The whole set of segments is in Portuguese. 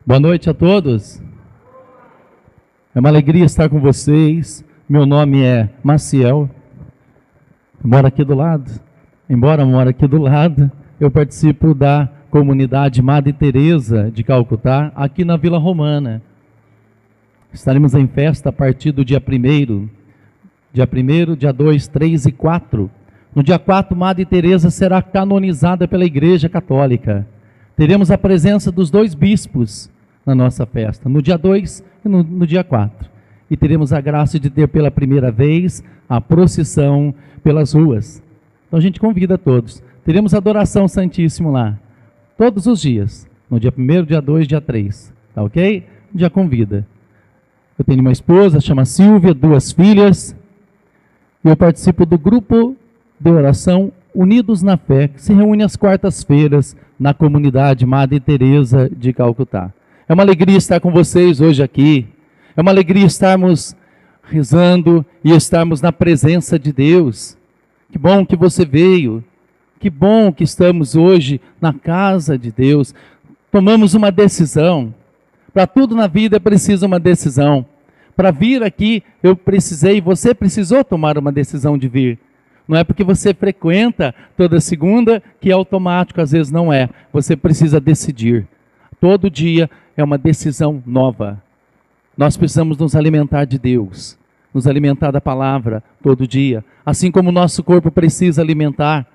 Boa noite a todos. É uma alegria estar com vocês. Meu nome é Maciel. Moro aqui do lado. Embora moro aqui do lado, eu participo da comunidade Madre Teresa de Calcutá, aqui na Vila Romana. Estaremos em festa a partir do dia 1º. Dia 1º, dia 2, 3 e 4. No dia 4, Madre Teresa será canonizada pela Igreja Católica. Teremos a presença dos 2 bispos na nossa festa, no dia 2 e no dia 4. E teremos a graça de ter pela primeira vez a procissão pelas ruas. Então a gente convida todos. Teremos adoração santíssimo lá, todos os dias, no dia 1º, dia 2, dia 3. Tá ok? Já convida. Eu tenho uma esposa, chama Silvia, 2 filhas. E eu participo do grupo de oração Unidos na Fé, que se reúne às quartas-feiras na comunidade Madre Teresa de Calcutá. É uma alegria estar com vocês hoje aqui. É uma alegria estarmos rezando e estarmos na presença de Deus. Que bom que você veio. Que bom que estamos hoje na casa de Deus. Tomamos uma decisão. Para tudo na vida é preciso uma decisão. Para vir aqui eu precisei, você precisou tomar uma decisão de vir. Não é porque você frequenta toda segunda que é automático, às vezes não é. Você precisa decidir. Todo dia é uma decisão nova. Nós precisamos nos alimentar de Deus, nos alimentar da palavra todo dia. Assim como o nosso corpo precisa alimentar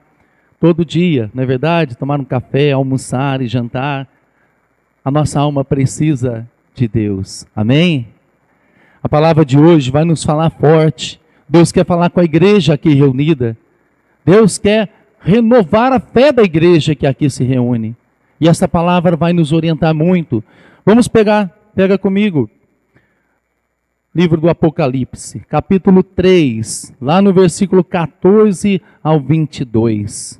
todo dia, não é verdade? Tomar um café, almoçar e jantar. A nossa alma precisa de Deus. Amém? A palavra de hoje vai nos falar forte. Deus quer falar com a igreja aqui reunida. Deus quer renovar a fé da igreja que aqui se reúne. E essa palavra vai nos orientar muito. Vamos pega comigo. Livro do Apocalipse, capítulo 3, lá no versículo 14 ao 22.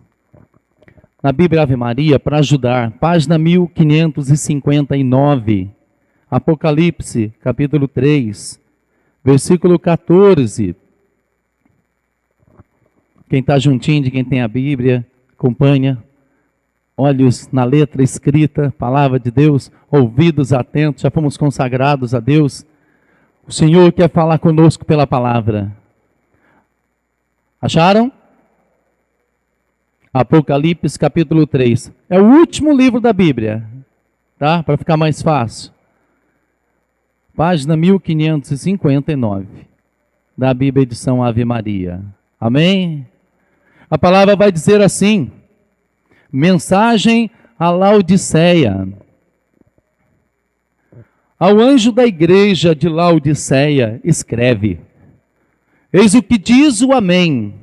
Na Bíblia Ave Maria, para ajudar, página 1559. Apocalipse, capítulo 3, versículo 14. Quem está juntinho de quem tem a Bíblia, acompanha. Olhos na letra escrita, palavra de Deus, ouvidos atentos, já fomos consagrados a Deus. O Senhor quer falar conosco pela palavra. Acharam? Apocalipse capítulo 3. É o último livro da Bíblia, tá? Para ficar mais fácil. Página 1559, da Bíblia edição Ave Maria. Amém? A palavra vai dizer assim: mensagem a Laodiceia. Ao anjo da igreja de Laodiceia, escreve: eis o que diz o Amém,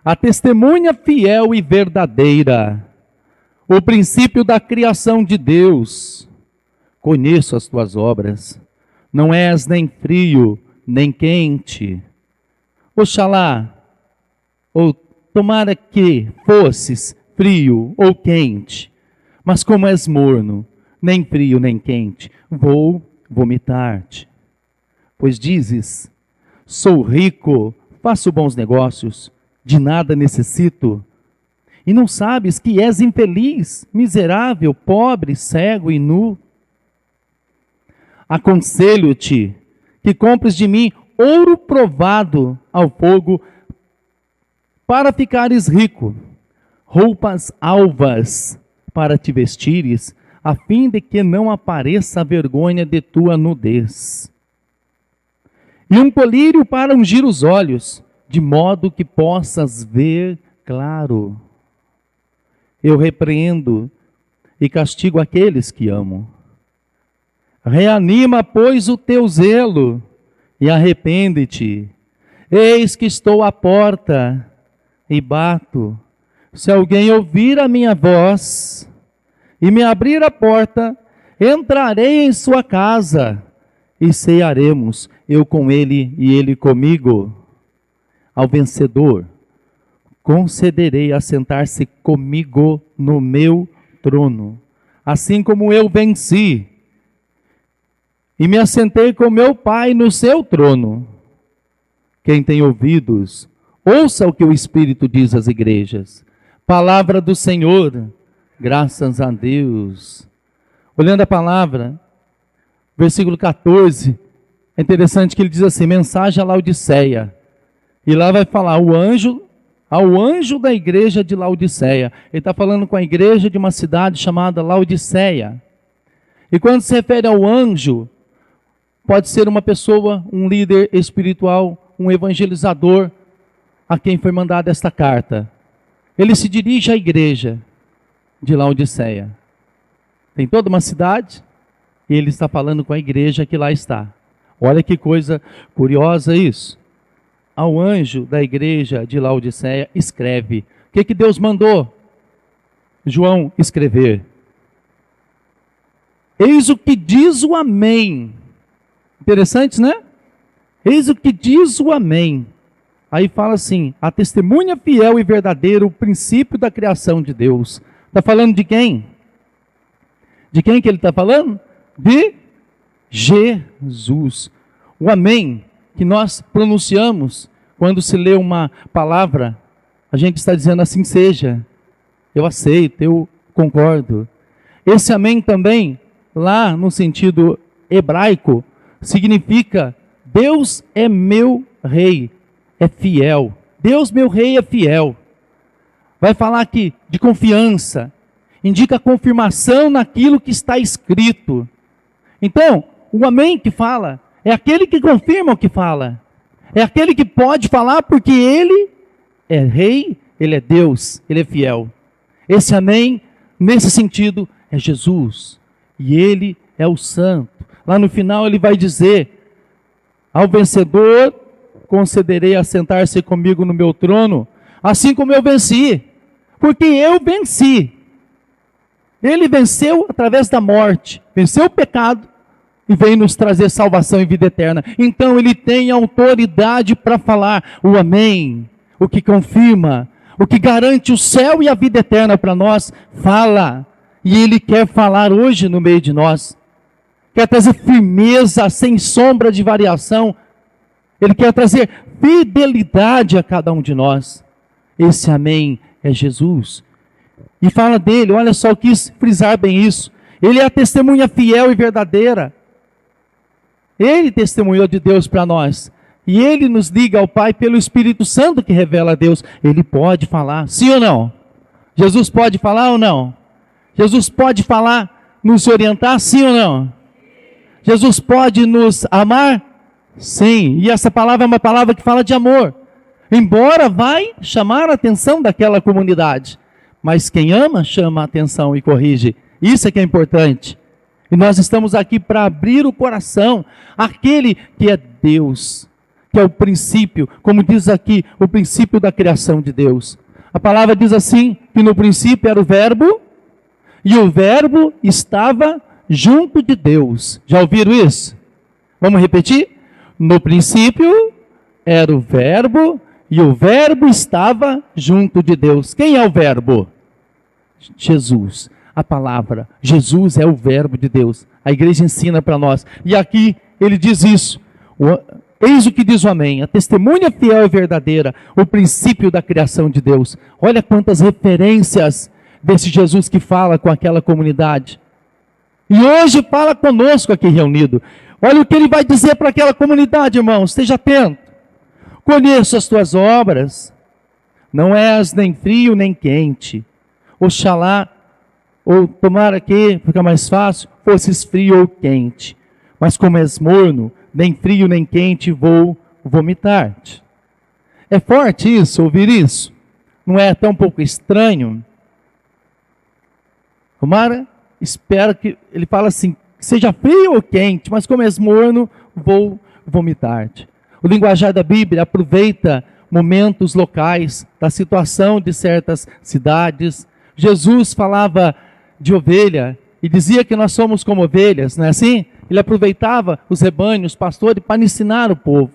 a testemunha fiel e verdadeira, o princípio da criação de Deus. Conheço as tuas obras, não és nem frio, nem quente. Oxalá, ou tomara que fosses frio ou quente, mas como és morno, nem frio nem quente, vou vomitar-te. Pois dizes, sou rico, faço bons negócios, de nada necessito, e não sabes que és infeliz, miserável, pobre, cego e nu. Aconselho-te que compres de mim ouro provado ao fogo, para ficares rico, roupas alvas para te vestires, a fim de que não apareça a vergonha de tua nudez. E um colírio para ungir os olhos, de modo que possas ver claro. Eu repreendo e castigo aqueles que amo. Reanima, pois, o teu zelo e arrepende-te. Eis que estou à porta e bato. Se alguém ouvir a minha voz e me abrir a porta, entrarei em sua casa e cearemos, eu com ele e ele comigo. Ao vencedor concederei assentar-se comigo no meu trono, assim como eu venci e me assentei com meu Pai no seu trono. Quem tem ouvidos, ouça o que o Espírito diz às igrejas. Palavra do Senhor, graças a Deus. Olhando a palavra, versículo 14, é interessante que ele diz assim, mensagem a Laodiceia. E lá vai falar, ao anjo da igreja de Laodiceia. Ele está falando com a igreja de uma cidade chamada Laodiceia. E quando se refere ao anjo, pode ser uma pessoa, um líder espiritual, um evangelizador, a quem foi mandada esta carta. Ele se dirige à igreja de Laodiceia. Tem toda uma cidade, e ele está falando com a igreja que lá está. Olha que coisa curiosa isso. Ao anjo da igreja de Laodiceia, escreve. O que Deus mandou João escrever? Eis o que diz o Amém. Interessante, né? Eis o que diz o Amém. Aí fala assim, a testemunha fiel e verdadeira, o princípio da criação de Deus. Está falando de quem? De quem que ele está falando? De Jesus. O Amém que nós pronunciamos quando se lê uma palavra, a gente está dizendo assim seja. Eu aceito, eu concordo. Esse Amém também, lá no sentido hebraico, significa Deus é meu rei, é fiel. Deus meu rei é fiel. Vai falar aqui de confiança, indica confirmação naquilo que está escrito. Então, o Amém que fala, é aquele que confirma o que fala. É aquele que pode falar porque ele é rei, ele é Deus, ele é fiel. Esse Amém, nesse sentido, é Jesus. E ele é o santo. Lá no final ele vai dizer, ao vencedor concederei assentar-se comigo no meu trono, assim como eu venci. Porque eu venci. Ele venceu através da morte, venceu o pecado e veio nos trazer salvação e vida eterna. Então ele tem autoridade para falar o Amém, o que confirma, o que garante o céu e a vida eterna para nós, fala. E ele quer falar hoje no meio de nós. Quer trazer firmeza sem sombra de variação. Ele quer trazer fidelidade a cada um de nós. Esse Amém é Jesus. E fala dele, olha só, eu quis frisar bem isso. Ele é a testemunha fiel e verdadeira. Ele testemunhou de Deus para nós. E ele nos liga ao Pai pelo Espírito Santo que revela a Deus. Ele pode falar, sim ou não? Jesus pode falar ou não? Jesus pode falar, nos orientar, sim ou não? Jesus pode nos amar? Sim. E essa palavra é uma palavra que fala de amor. Embora vai chamar a atenção daquela comunidade. Mas quem ama, chama a atenção e corrige. Isso é que é importante. E nós estamos aqui para abrir o coração. Aquele que é Deus, que é o princípio, como diz aqui, o princípio da criação de Deus. A palavra diz assim, que no princípio era o verbo, e o verbo estava junto de Deus. Já ouviram isso? Vamos repetir? No princípio era o verbo, e o verbo estava junto de Deus. Quem é o verbo? Jesus. A palavra. Jesus é o verbo de Deus. A igreja ensina para nós. E aqui ele diz isso. Eis o que diz o Amém. A testemunha fiel e verdadeira. O princípio da criação de Deus. Olha quantas referências desse Jesus que fala com aquela comunidade. E hoje fala conosco aqui reunido. Olha o que ele vai dizer para aquela comunidade, irmãos. Esteja atento. Conheço as tuas obras. Não és nem frio nem quente. Oxalá, ou tomara que, fica mais fácil, fosses frio ou quente. Mas como és morno, nem frio nem quente, vou vomitar-te. É forte isso, ouvir isso? Não é até um pouco estranho? Tomara, espero que, ele fala assim, seja frio ou quente, mas como és morno, vou vomitar-te. O linguajar da Bíblia aproveita momentos locais, da situação de certas cidades. Jesus falava de ovelha e dizia que nós somos como ovelhas, não é assim? Ele aproveitava os rebanhos, os pastores, para ensinar o povo.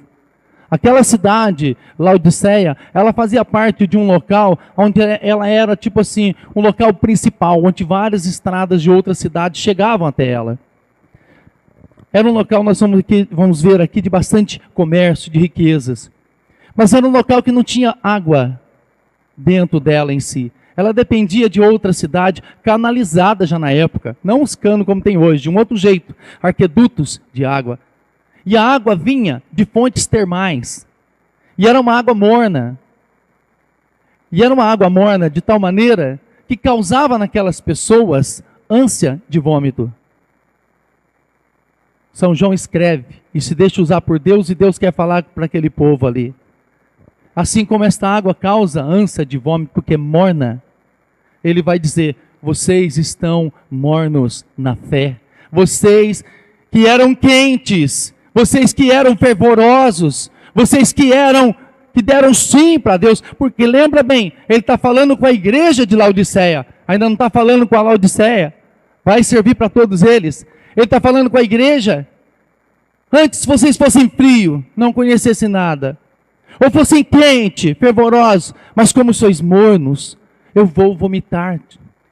Aquela cidade, Laodiceia, ela fazia parte de um local onde ela era tipo assim, um local principal, onde várias estradas de outras cidades chegavam até ela. Era um local, nós vamos ver aqui, de bastante comércio, de riquezas. Mas era um local que não tinha água dentro dela em si. ela dependia de outra cidade, canalizada já na época, não os canos como tem hoje, de um outro jeito, arquedutos de água. E a água vinha de fontes termais, e era uma água morna. E era uma água morna de tal maneira que causava naquelas pessoas ânsia de vômito. São João escreve e se deixa usar por Deus, e Deus quer falar para aquele povo ali. Assim como esta água causa ânsia de vômito, porque é morna, ele vai dizer: vocês estão mornos na fé. Vocês que eram quentes, vocês que eram fervorosos, vocês que deram sim para Deus, porque lembra bem, ele está falando com a igreja de Laodiceia, ainda não está falando com a Laodiceia, vai servir para todos eles. Ele está falando com a igreja. Antes vocês fossem frio, não conhecessem nada, ou fossem quente, fervorosos, mas como sois mornos, eu vou vomitar.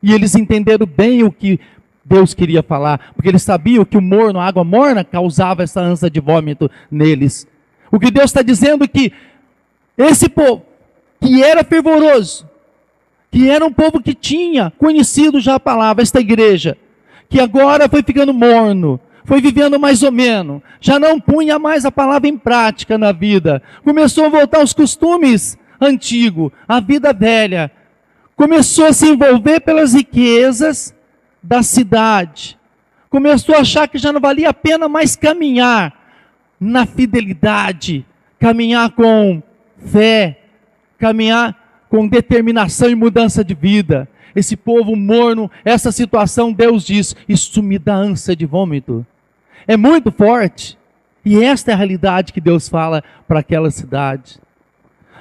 E eles entenderam bem o que Deus queria falar, porque eles sabiam que o morno, a água morna, causava essa ânsia de vômito neles. O que Deus está dizendo é que esse povo, que era fervoroso, que era um povo que tinha conhecido já a palavra, esta igreja, que agora foi ficando morno, foi vivendo mais ou menos, já não punha mais a palavra em prática na vida, começou a voltar aos costumes antigos, a vida velha, começou a se envolver pelas riquezas da cidade, começou a achar que já não valia a pena mais caminhar na fidelidade, caminhar com fé, caminhar com determinação e mudança de vida. Esse povo morno, essa situação, Deus diz: isso me dá ânsia de vômito. É muito forte. E esta é a realidade que Deus fala para aquela cidade.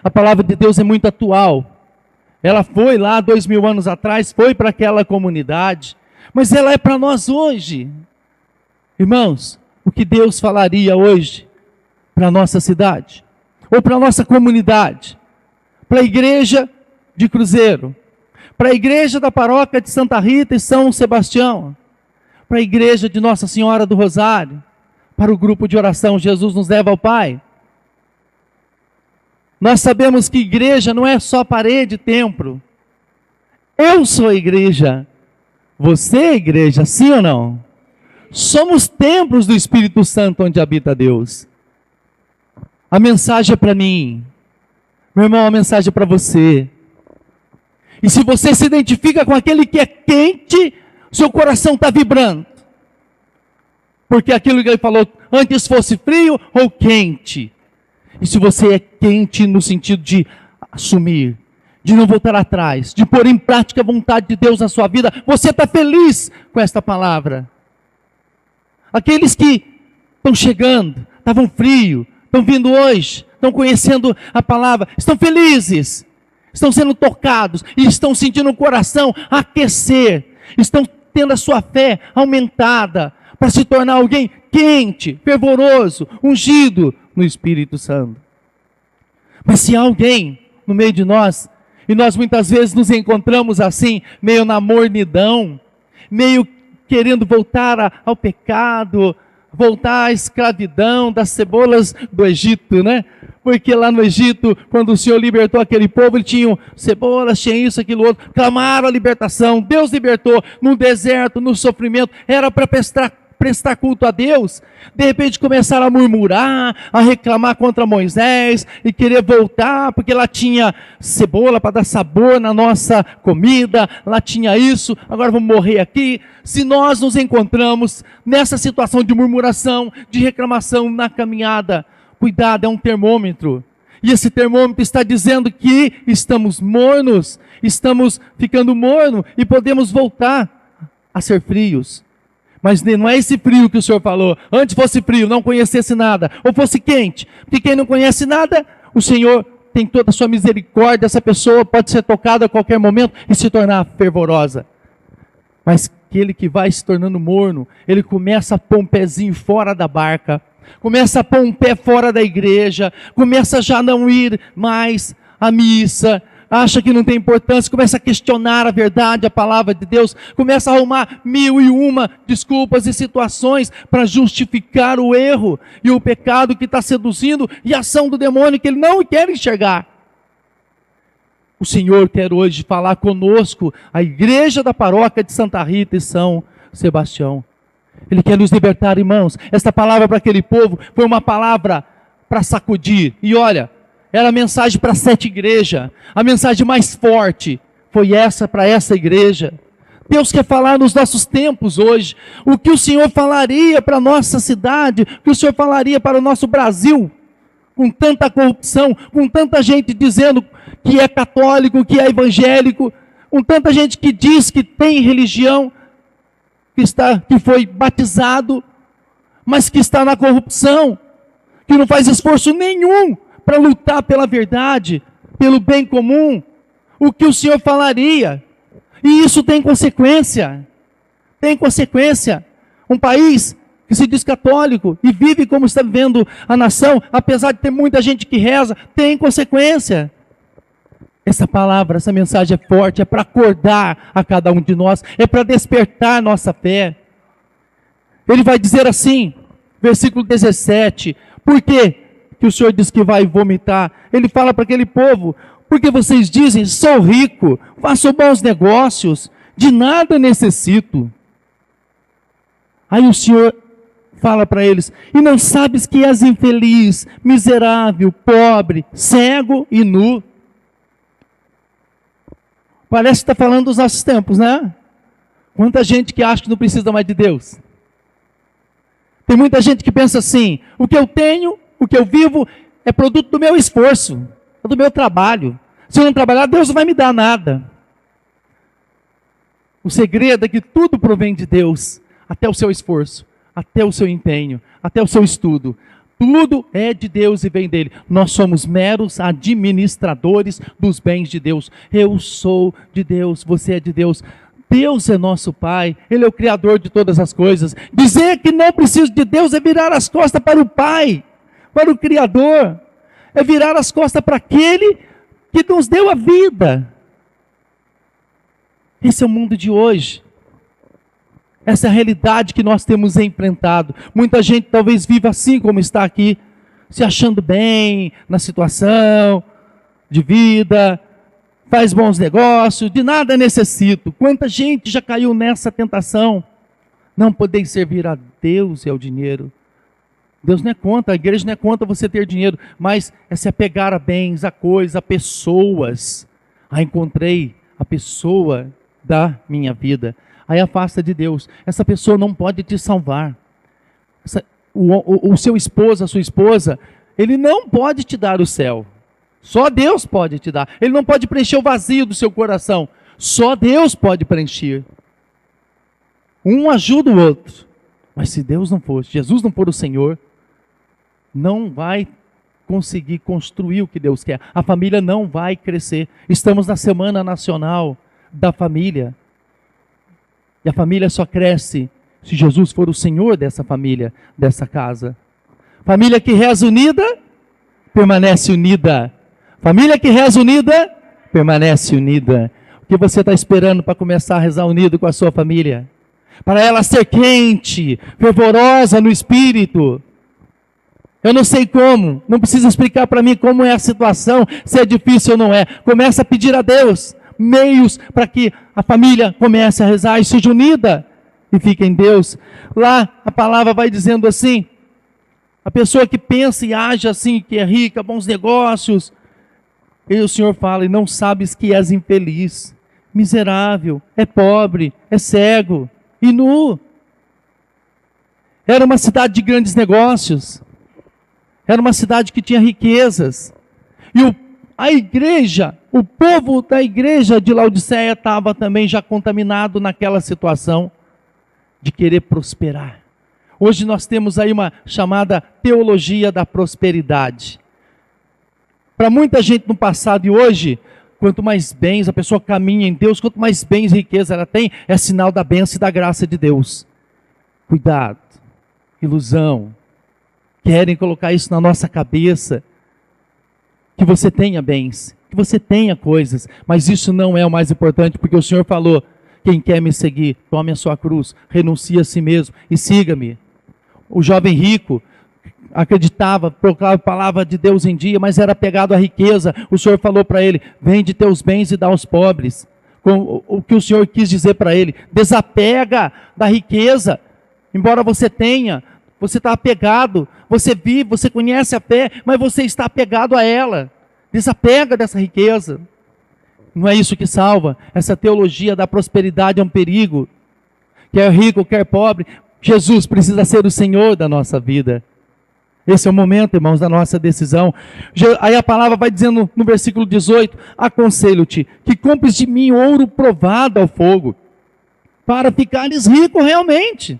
A palavra de Deus é muito atual. Ela foi lá 2000 anos atrás, foi para aquela comunidade, mas ela é para nós hoje. Irmãos, o que Deus falaria hoje para a nossa cidade? Ou para a nossa comunidade? Para a igreja de Cruzeiro? Para a igreja da paróquia de Santa Rita e São Sebastião? Para a igreja de Nossa Senhora do Rosário? Para o grupo de oração Jesus nos leva ao Pai? Nós sabemos que igreja não é só parede, templo. Eu sou a igreja. Você é a igreja, sim ou não? Somos templos do Espírito Santo onde habita Deus. A mensagem é para mim. Meu irmão, a mensagem é para você. E se você se identifica com aquele que é quente, seu coração está vibrando. Porque aquilo que ele falou, antes fosse frio ou quente. E se você é quente no sentido de assumir, de não voltar atrás, de pôr em prática a vontade de Deus na sua vida, você está feliz com esta palavra. Aqueles que estão chegando, estavam frios, estão vindo hoje, estão conhecendo a palavra, estão felizes, estão sendo tocados e estão sentindo o coração aquecer, estão tendo a sua fé aumentada para se tornar alguém quente, fervoroso, ungido no Espírito Santo. Mas se há alguém no meio de nós, e nós muitas vezes nos encontramos assim, meio na mornidão, meio querendo voltar ao pecado, voltar à escravidão das cebolas do Egito, né? Porque lá no Egito, quando o Senhor libertou aquele povo, eles tinham cebolas, tinha isso, aquilo, outro, clamaram a libertação, Deus libertou no deserto, no sofrimento, era para prestar culto a Deus. De repente começaram a murmurar, a reclamar contra Moisés e querer voltar, porque lá tinha cebola para dar sabor na nossa comida, lá tinha isso, agora vamos morrer aqui. Se nós nos encontramos nessa situação de murmuração, de reclamação na caminhada, cuidado, é um termômetro. E esse termômetro está dizendo que estamos mornos, estamos ficando mornos e podemos voltar a ser frios. Mas não é esse frio que o Senhor falou. Antes fosse frio, não conhecesse nada, ou fosse quente. Porque quem não conhece nada, o Senhor tem toda a sua misericórdia. Essa pessoa pode ser tocada a qualquer momento e se tornar fervorosa. Mas aquele que vai se tornando morno, ele começa a pôr um pezinho fora da barca, começa a pôr um pé fora da igreja, começa a já não ir mais à missa, acha que não tem importância, começa a questionar a verdade, a palavra de Deus, começa a arrumar 1001 desculpas e situações para justificar o erro e o pecado que está seduzindo e a ação do demônio que ele não quer enxergar. O Senhor quer hoje falar conosco, a igreja da paróquia de Santa Rita e São Sebastião. Ele quer nos libertar, irmãos. Esta palavra para aquele povo foi uma palavra para sacudir. E olha, era a mensagem para 7 igrejas. A mensagem mais forte foi essa para essa igreja. Deus quer falar nos nossos tempos hoje. O que o Senhor falaria para a nossa cidade, o que o Senhor falaria para o nosso Brasil, com tanta corrupção, com tanta gente dizendo que é católico, que é evangélico, com tanta gente que diz que tem religião, que foi batizado, mas que está na corrupção, que não faz esforço nenhum para lutar pela verdade, pelo bem comum. O que o Senhor falaria? E isso tem consequência. Tem consequência. Um país que se diz católico e vive como está vivendo a nação, apesar de ter muita gente que reza, tem consequência. Essa palavra, essa mensagem é forte, é para acordar a cada um de nós, é para despertar nossa fé. Ele vai dizer assim, versículo 17, por que o Senhor diz que vai vomitar? Ele fala para aquele povo, porque vocês dizem, sou rico, faço bons negócios, de nada necessito. Aí o Senhor fala para eles, e não sabes que és infeliz, miserável, pobre, cego e nu. Parece que está falando dos nossos tempos, né? Quanta gente que acha que não precisa mais de Deus. Tem muita gente que pensa assim, o que eu tenho, o que eu vivo, é produto do meu esforço, é do meu trabalho. Se eu não trabalhar, Deus não vai me dar nada. O segredo é que tudo provém de Deus, até o seu esforço, até o seu empenho, até o seu estudo. Tudo é de Deus e vem dele. Nós somos meros administradores dos bens de Deus. Eu sou de Deus, você é de Deus. Deus é nosso Pai, Ele é o Criador de todas as coisas. Dizer que não preciso de Deus é virar as costas para o Pai, para o Criador. É virar as costas para aquele que nos deu a vida. Esse é o mundo de hoje. Essa é a realidade que nós temos enfrentado. Muita gente talvez viva assim como está aqui, se achando bem na situação de vida, faz bons negócios, de nada necessito. Quanta gente já caiu nessa tentação? Não poder servir a Deus e ao dinheiro. Deus não é contra, a igreja não é contra você ter dinheiro, mas é se apegar a bens, a coisas, a pessoas. Encontrei a pessoa da minha vida. Aí afasta de Deus. Essa pessoa não pode te salvar. O seu esposo, a sua esposa, ele não pode te dar o céu. Só Deus pode te dar. Ele não pode preencher o vazio do seu coração. Só Deus pode preencher. Um ajuda o outro. Mas se Deus não for, se Jesus não for o Senhor, não vai conseguir construir o que Deus quer. A família não vai crescer. Estamos na Semana Nacional da Família. E a família só cresce se Jesus for o Senhor dessa família, dessa casa. Família que reza unida, permanece unida. Família que reza unida, permanece unida. O que você está esperando para começar a rezar unido com a sua família? Para ela ser quente, fervorosa no espírito. Eu não sei como, não precisa explicar para mim como é a situação, se é difícil ou não é. Começa a pedir a Deus meios para que a família comece a rezar e seja unida e fique em Deus. Lá a palavra vai dizendo assim, a pessoa que pensa e age assim, que é rica, bons negócios, e o Senhor fala, e não sabes que és infeliz, miserável, é pobre, é cego e nu. Era uma cidade de grandes negócios, era uma cidade que tinha riquezas, e a igreja, o povo da igreja de Laodiceia estava também já contaminado naquela situação de querer prosperar. Hoje nós temos aí uma chamada teologia da prosperidade. Para muita gente no passado e hoje, quanto mais bens a pessoa caminha em Deus, quanto mais bens e riqueza ela tem, é sinal da bênção e da graça de Deus. Cuidado, ilusão. Querem colocar isso na nossa cabeça, que você tenha bens, que você tenha coisas, mas isso não é o mais importante, porque o Senhor falou, quem quer me seguir, tome a sua cruz, renuncie a si mesmo e siga-me. O jovem rico, acreditava, proclamava a palavra de Deus em dia, mas era apegado à riqueza. O Senhor falou para ele: vende teus bens e dá aos pobres. O que o Senhor quis dizer para ele: desapega da riqueza, embora você tenha, você está apegado, você vive, você conhece a fé, mas você está apegado a ela. Desapega dessa riqueza. Não é isso que salva. Essa teologia da prosperidade é um perigo. Quer rico, quer pobre, Jesus precisa ser o Senhor da nossa vida. Esse é o momento, irmãos, da nossa decisão. Aí a palavra vai dizendo no versículo 18: aconselho-te que compres de mim ouro provado ao fogo, para ficares rico realmente.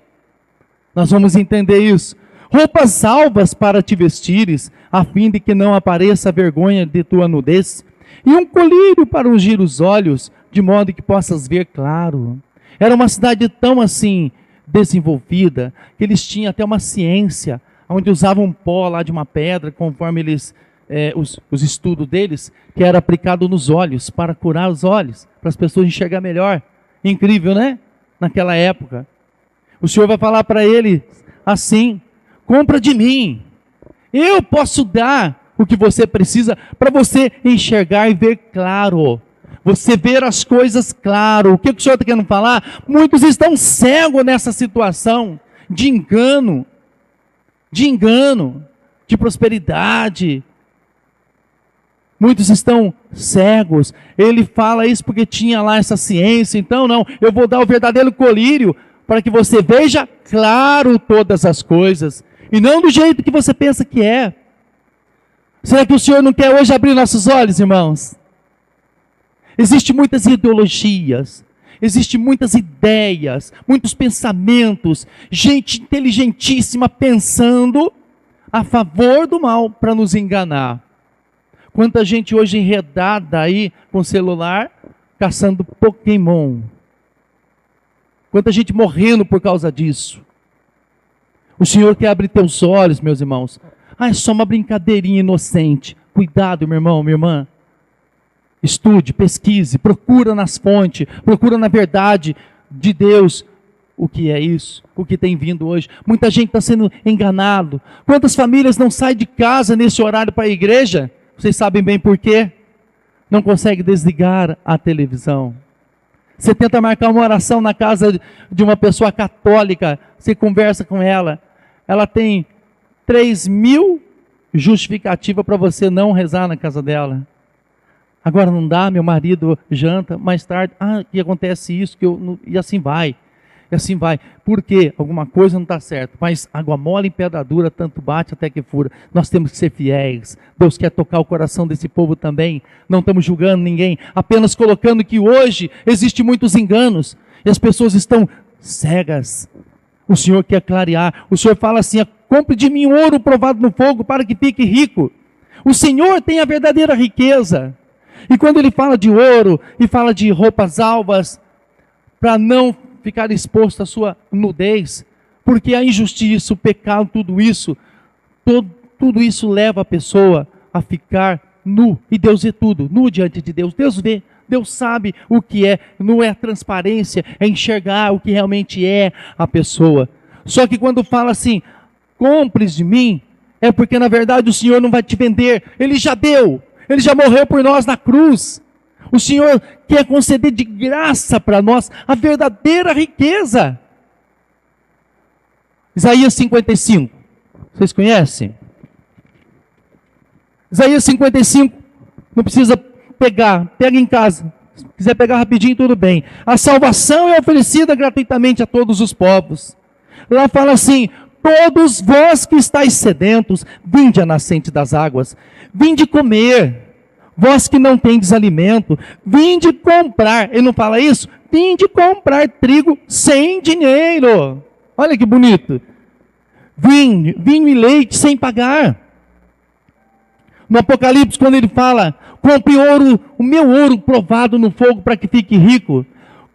Nós vamos entender isso. Roupas salvas para te vestires, a fim de que não apareça a vergonha de tua nudez, e um colírio para ungir os olhos, de modo que possas ver claro. Era uma cidade tão assim desenvolvida, que eles tinham até uma ciência, onde usavam pó lá de uma pedra, conforme eles, os estudos deles, que era aplicado nos olhos, para curar os olhos, para as pessoas enxergar melhor. Incrível, né? Naquela época. O Senhor vai falar para ele assim: compra de mim, eu posso dar o que você precisa, para você enxergar e ver claro. Você ver as coisas claro. O que o Senhor está querendo falar? Muitos estão cegos nessa situação de engano, de prosperidade. Muitos estão cegos. Ele fala isso porque tinha lá essa ciência. Então não, eu vou dar o verdadeiro colírio para que você veja claro todas as coisas, e não do jeito que você pensa que é. Será que o Senhor não quer hoje abrir nossos olhos, irmãos? Existem muitas ideologias, existem muitas ideias, muitos pensamentos, gente inteligentíssima pensando a favor do mal para nos enganar. Quanta gente hoje enredada aí com celular, caçando Pokémon. Quanta gente morrendo por causa disso. O Senhor quer abrir teus olhos, meus irmãos. É só uma brincadeirinha inocente. Cuidado, meu irmão, minha irmã. Estude, pesquise, procura nas fontes, procura na verdade de Deus o que é isso, o que tem vindo hoje. Muita gente está sendo enganado. Quantas famílias não saem de casa nesse horário para a igreja? Vocês sabem bem por quê? Não consegue desligar a televisão. Você tenta marcar uma oração na casa de uma pessoa católica, você conversa com ela, ela tem 3.000 justificativas para você não rezar na casa dela. Agora não dá, meu marido janta, mais tarde, que acontece isso, e assim vai. E assim vai. Por quê? Alguma coisa não está certa. Mas água mole em pedra dura, tanto bate até que fura. Nós temos que ser fiéis. Deus quer tocar o coração desse povo também. Não estamos julgando ninguém, apenas colocando que hoje existem muitos enganos, e as pessoas estão cegas. O Senhor quer clarear. O Senhor fala assim: compre de mim ouro provado no fogo, para que fique rico. O Senhor tem a verdadeira riqueza. E quando ele fala de ouro, e fala de roupas alvas, para não ficar exposto à sua nudez, porque a injustiça, o pecado, tudo isso leva a pessoa a ficar nu, e Deus vê tudo, nu diante de Deus. Deus vê, Deus sabe o que é, não é transparência, é enxergar o que realmente é a pessoa. Só que quando fala assim, compres de mim, é porque na verdade o Senhor não vai te vender, Ele já deu. Ele já morreu por nós na cruz. O Senhor quer conceder de graça para nós a verdadeira riqueza. Isaías 55. Vocês conhecem? Isaías 55. Não precisa pegar. Pega em casa. Se quiser pegar rapidinho, tudo bem. A salvação é oferecida gratuitamente a todos os povos. Lá fala assim: todos vós que estáis sedentos, vinde à nascente das águas. Vinde comer, vós que não tendes alimento, vinde comprar. Ele não fala isso? Vinde comprar trigo sem dinheiro. Olha que bonito. Vinho e leite sem pagar. No Apocalipse, quando ele fala, compre ouro, o meu ouro provado no fogo para que fique rico.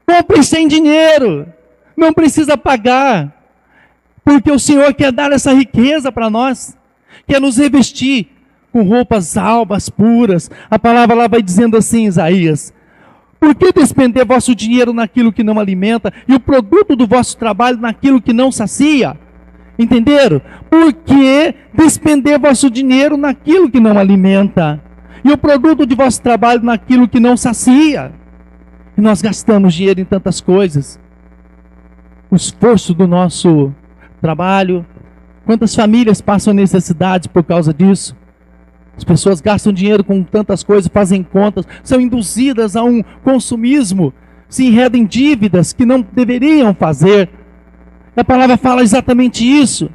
Compre sem dinheiro, não precisa pagar, porque o Senhor quer dar essa riqueza para nós, quer nos revestir com roupas alvas, puras. A palavra lá vai dizendo assim, Isaías: por que despender vosso dinheiro naquilo que não alimenta, e o produto do vosso trabalho naquilo que não sacia? Entenderam? Por que despender vosso dinheiro naquilo que não alimenta? E o produto de vosso trabalho naquilo que não sacia? E nós gastamos dinheiro em tantas coisas. O esforço do nosso trabalho. Quantas famílias passam necessidades por causa disso? As pessoas gastam dinheiro com tantas coisas, fazem contas, são induzidas a um consumismo, se enredam em dívidas que não deveriam fazer. A palavra fala exatamente isso.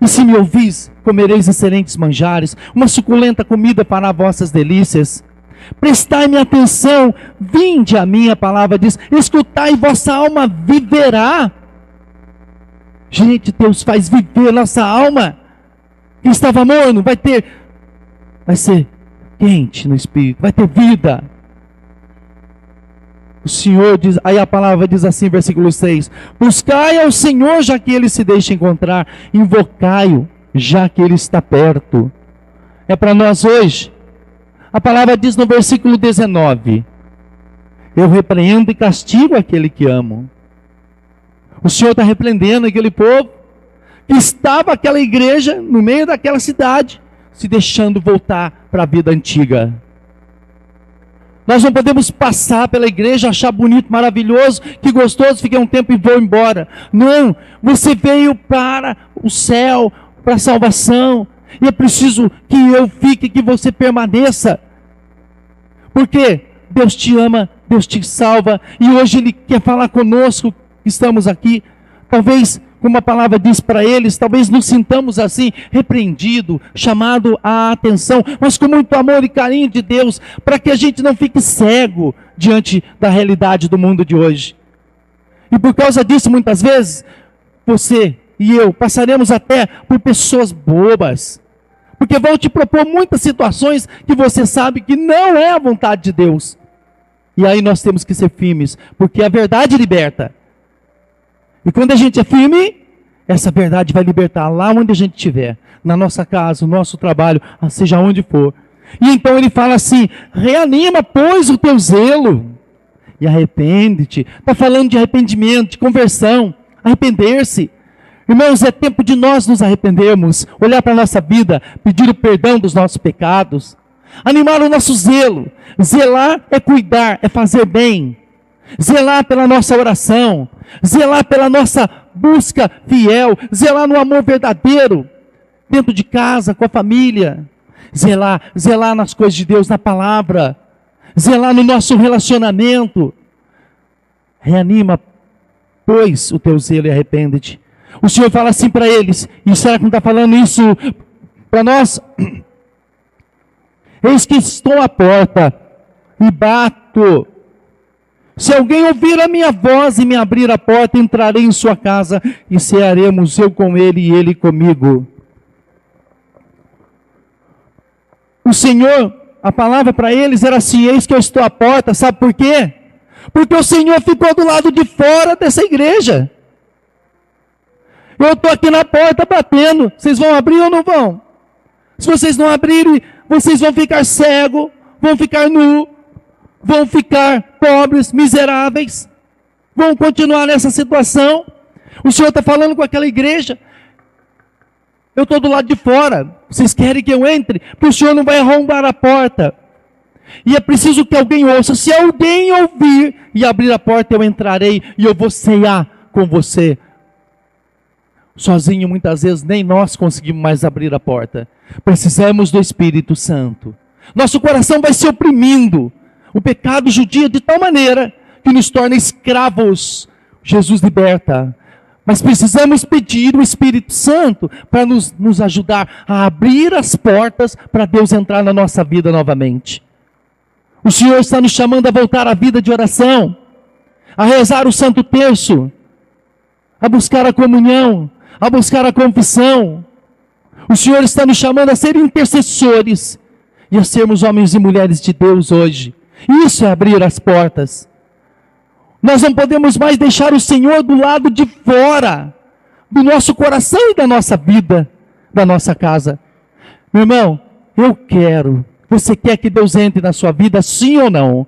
E se me ouvis, comereis excelentes manjares, uma suculenta comida para vossas delícias. Prestai-me atenção, vinde a mim, a palavra diz, escutai, vossa alma viverá. Gente, Deus faz viver nossa alma. Que estava morno, vai ser quente no espírito, vai ter vida. O Senhor diz, aí a palavra diz assim, versículo 6, buscai ao Senhor, já que Ele se deixa encontrar, invocai-o, já que Ele está perto. É para nós hoje. A palavra diz no versículo 19, eu repreendo e castigo aquele que amo. O Senhor está repreendendo aquele povo, que estava aquela igreja, no meio daquela cidade, se deixando voltar para a vida antiga. Nós não podemos passar pela igreja, achar bonito, maravilhoso, que gostoso, fiquei um tempo e vou embora. Não, você veio para o céu, para a salvação, e é preciso que eu fique, que você permaneça. Porque Deus te ama, Deus te salva, e hoje Ele quer falar conosco, que estamos aqui. Talvez, como a palavra diz para eles, talvez nos sintamos assim, repreendido, chamado à atenção, mas com muito amor e carinho de Deus, para que a gente não fique cego diante da realidade do mundo de hoje. E por causa disso, muitas vezes, você e eu passaremos até por pessoas bobas, porque vão te propor muitas situações que você sabe que não é a vontade de Deus. E aí nós temos que ser firmes, porque a verdade liberta. E quando a gente é firme, essa verdade vai libertar lá onde a gente estiver, na nossa casa, no nosso trabalho, seja onde for. E então ele fala assim, reanima, pois, o teu zelo, e arrepende-te. Está falando de arrependimento, de conversão, arrepender-se. Irmãos, é tempo de nós nos arrependermos, olhar para a nossa vida, pedir o perdão dos nossos pecados, animar o nosso zelo. Zelar é cuidar, é fazer bem. Zelar pela nossa oração, zelar pela nossa busca fiel, zelar no amor verdadeiro, dentro de casa, com a família, zelar nas coisas de Deus, na palavra, zelar no nosso relacionamento. Reanima, pois, o teu zelo e arrepende-te. O Senhor fala assim para eles, e será que não está falando isso para nós? Eis que estou à porta e bato. Se alguém ouvir a minha voz e me abrir a porta, entrarei em sua casa e cearemos, eu com ele e ele comigo. O Senhor, a palavra para eles era assim, eis que eu estou à porta, sabe por quê? Porque o Senhor ficou do lado de fora dessa igreja. Eu estou aqui na porta batendo, vocês vão abrir ou não vão? Se vocês não abrirem, vocês vão ficar cegos, vão ficar nus, vão ficar pobres, miseráveis, vão continuar nessa situação. O Senhor está falando com aquela igreja, eu estou do lado de fora, vocês querem que eu entre? Porque o Senhor não vai arrombar a porta, e é preciso que alguém ouça. Se alguém ouvir e abrir a porta, eu entrarei e eu vou cear com você. Sozinho muitas vezes nem nós conseguimos mais abrir a porta, precisamos do Espírito Santo. Nosso coração vai se oprimindo, o pecado judia de tal maneira que nos torna escravos. Jesus liberta, mas precisamos pedir o Espírito Santo para nos ajudar a abrir as portas para Deus entrar na nossa vida novamente. O Senhor está nos chamando a voltar à vida de oração, a rezar o Santo Terço, a buscar a comunhão, a buscar a confissão. O Senhor está nos chamando a ser intercessores e a sermos homens e mulheres de Deus hoje. Isso é abrir as portas. Nós não podemos mais deixar o Senhor do lado de fora do nosso coração e da nossa vida, da nossa casa. Meu irmão, eu quero. Você quer que Deus entre na sua vida, sim ou não?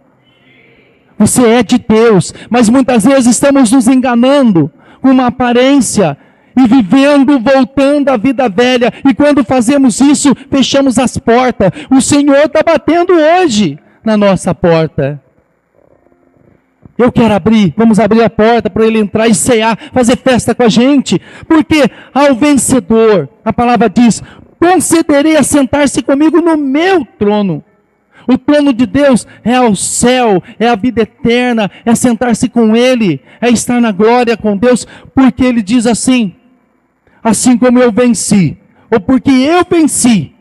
Você é de Deus, mas muitas vezes estamos nos enganando com uma aparência e vivendo, voltando à vida velha. E quando fazemos isso, fechamos as portas. O Senhor está batendo hoje na nossa porta. Eu quero abrir, vamos abrir a porta para Ele entrar e cear, fazer festa com a gente. Porque ao vencedor, a palavra diz, concederei a sentar-se comigo no meu trono. O trono de Deus é o céu, é a vida eterna, é sentar-se com Ele, é estar na glória com Deus, porque Ele diz assim, assim como eu venci, ou porque eu venci,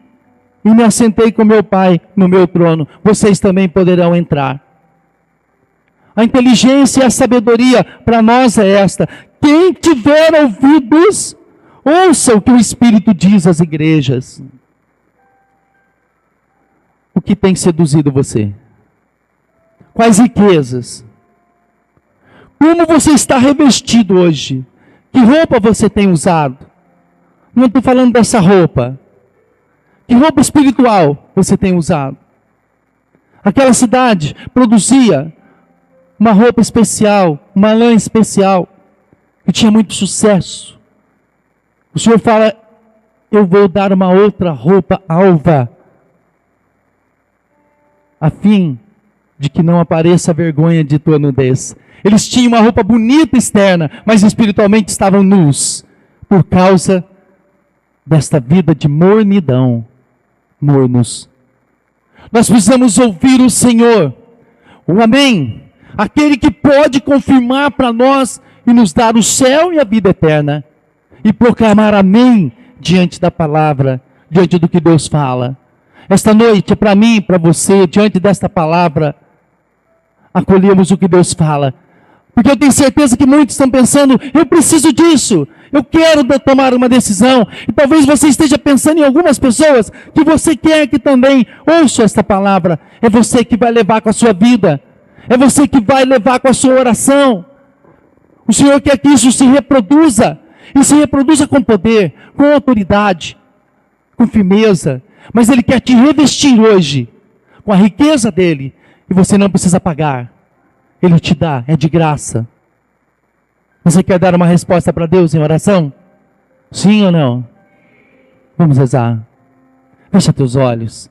e me assentei com meu Pai no meu trono, vocês também poderão entrar. A inteligência e a sabedoria para nós é esta: quem tiver ouvidos, ouça o que o Espírito diz às igrejas. O que tem seduzido você? Quais riquezas? Como você está revestido hoje? Que roupa você tem usado? Não estou falando dessa roupa. Que roupa espiritual você tem usado? Aquela cidade produzia uma roupa especial, uma lã especial, que tinha muito sucesso. O Senhor fala, eu vou dar uma outra roupa alva, a fim de que não apareça a vergonha de tua nudez. Eles tinham uma roupa bonita externa, mas espiritualmente estavam nus, por causa desta vida de mornidão, mornos. Nós precisamos ouvir o Senhor, o amém, aquele que pode confirmar para nós e nos dar o céu e a vida eterna, e proclamar amém diante da palavra, diante do que Deus fala. Esta noite, para mim e para você, diante desta palavra, acolhemos o que Deus fala. Porque eu tenho certeza que muitos estão pensando, eu preciso disso, eu quero tomar uma decisão. E talvez você esteja pensando em algumas pessoas que você quer que também ouçam esta palavra. É você que vai levar com a sua vida. É você que vai levar com a sua oração. O Senhor quer que isso se reproduza. E se reproduza com poder, com autoridade, com firmeza. Mas Ele quer te revestir hoje com a riqueza dEle. E você não precisa pagar. Ele te dá, é de graça. Você quer dar uma resposta para Deus em oração? Sim ou não? Vamos rezar. Fecha teus olhos.